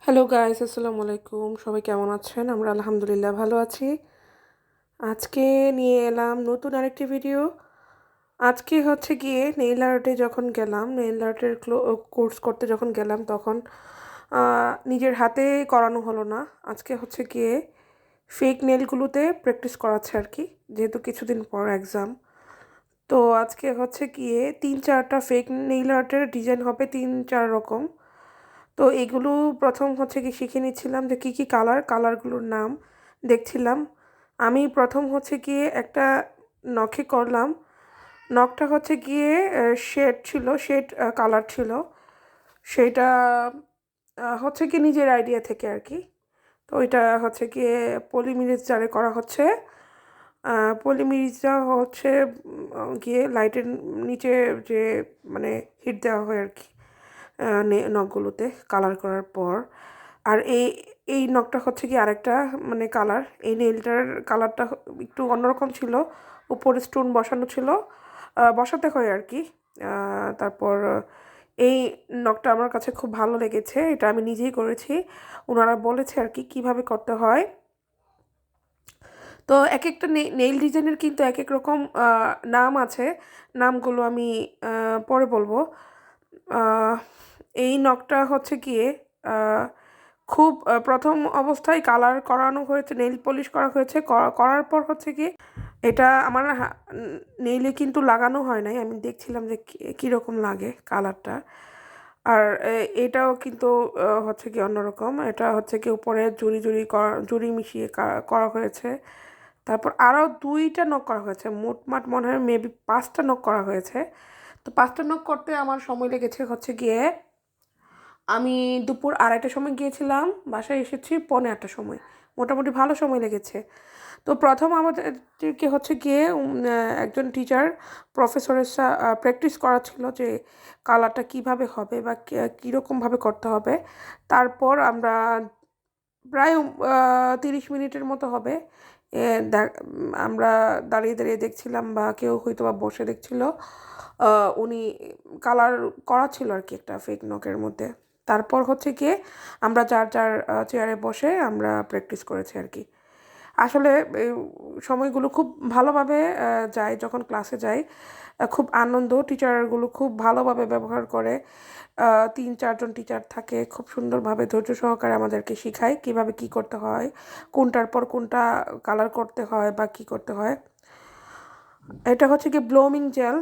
Hello guys, আসসালামু আলাইকুম। সবাই কেমন আছেন? আমরা আলহামদুলিল্লাহ ভালো আছি। আজকে নিয়ে এলাম নতুন আরেকটি ভিডিও। আজকে হচ্ছে গিয়ে নেইল আর্টে যখন গেলাম, নেইল আর্টের কোর্স করতে যখন গেলাম তখন নিজের হাতে করানো হলো না। আজকে হচ্ছে গিয়ে ফেক নেলগুলোতে প্র্যাকটিস করাচ্ছে আর কি, যেহেতু কিছুদিন পর এক্সাম। তো আজকে হচ্ছে গিয়ে 3-4টা ফেক নেইল আর্টের ডিজাইন হবে, 3-4 রকম। তো এগুলো প্রথম হচ্ছে কি শিখে নিচ্ছিলাম যে কী কী কালারগুলোর নাম দেখছিলাম। আমি প্রথম হচ্ছে গিয়ে একটা নখে করলাম। নখটা হচ্ছে গিয়ে শেড কালার ছিল। সেটা হচ্ছে কি নিজের আইডিয়া থেকে আর কি। তো ওইটা হচ্ছে গিয়ে পলিমিরিজ জারে করা হচ্ছে। পলিমিরিজটা হচ্ছে গিয়ে লাইটের নিচে যে মানে হিট দেওয়া হয় আর কি নখগুলোতে কালার করার পর। আর এই নখটা হচ্ছে কি আরেকটা মানে কালার, এই নেইলটার কালারটা একটু অন্যরকম ছিল। উপরে স্টোন বসানো ছিল, বসাতে হয় আর কি। তারপর এই নখটা আমার কাছে খুব ভালো লেগেছে, এটা আমি নিজেই করেছি। ওনারা বলেছে আর কি কীভাবে করতে হয়। তো এক একটা নেইল ডিজাইনের কিন্তু এক এক রকম নাম আছে। নামগুলো আমি পরে বলবো। আহ, এই নখটা হচ্ছে গিয়ে খুব প্রথম অবস্থায় কালার করানো হয়েছে, নেইল পলিশ করা হয়েছে। করার পর হচ্ছে কি এটা আমার নেইলে কিন্তু লাগানো হয় নাই, আমি দেখছিলাম যে কীরকম লাগে কালারটা। আর এটাও কিন্তু হচ্ছে কি অন্যরকম, এটা হচ্ছে কি উপরে জুড়ি মিশিয়ে করা হয়েছে। তারপর আরও 2টা নখ করা হয়েছে, মোটমাট মনে হয় মেবি 5টা নখ করা হয়েছে। তো 5টা নখ করতে আমার সময় লেগেছে হচ্ছে গিয়ে, আমি দুপুর 2:30টার সময় গিয়েছিলাম, বাসায় এসেছি 8:45টার সময়। মোটামুটি ভালো সময় লেগেছে। তো প্রথম আমাদেরকে হচ্ছে গিয়ে একজন টিচার প্রফেসরের প্র্যাকটিস করাচ্ছিল যে কালারটা কিভাবে হবে বা কীরকমভাবে করতে হবে। তারপর আমরা প্রায় 30 মিনিটের মতো হবে আমরা দাঁড়িয়ে দাঁড়িয়ে দেখছিলাম, বা কেউ হয়তো বা বসে দেখছিল। উনি কালার করা ছিল আর কি একটা ফেক নখের মধ্যে। তারপর হচ্ছে গিয়ে আমরা যার যার চেয়ারে বসে আমরা প্র্যাকটিস করেছি আর কি। আসলে এই সময়গুলো খুব ভালোভাবে যায় যখন ক্লাসে যাই। খুব আনন্দ, টিচারগুলো খুব ভালোভাবে ব্যবহার করে। 3-4জন টিচার থাকে, খুব সুন্দরভাবে ধৈর্য সহকারে আমাদেরকে শেখায় কীভাবে কী করতে হয়, কোনটার পর কোনটা কালার করতে হয় বা কী করতে হয়। এটা হচ্ছে কি ব্লোমিং জেল,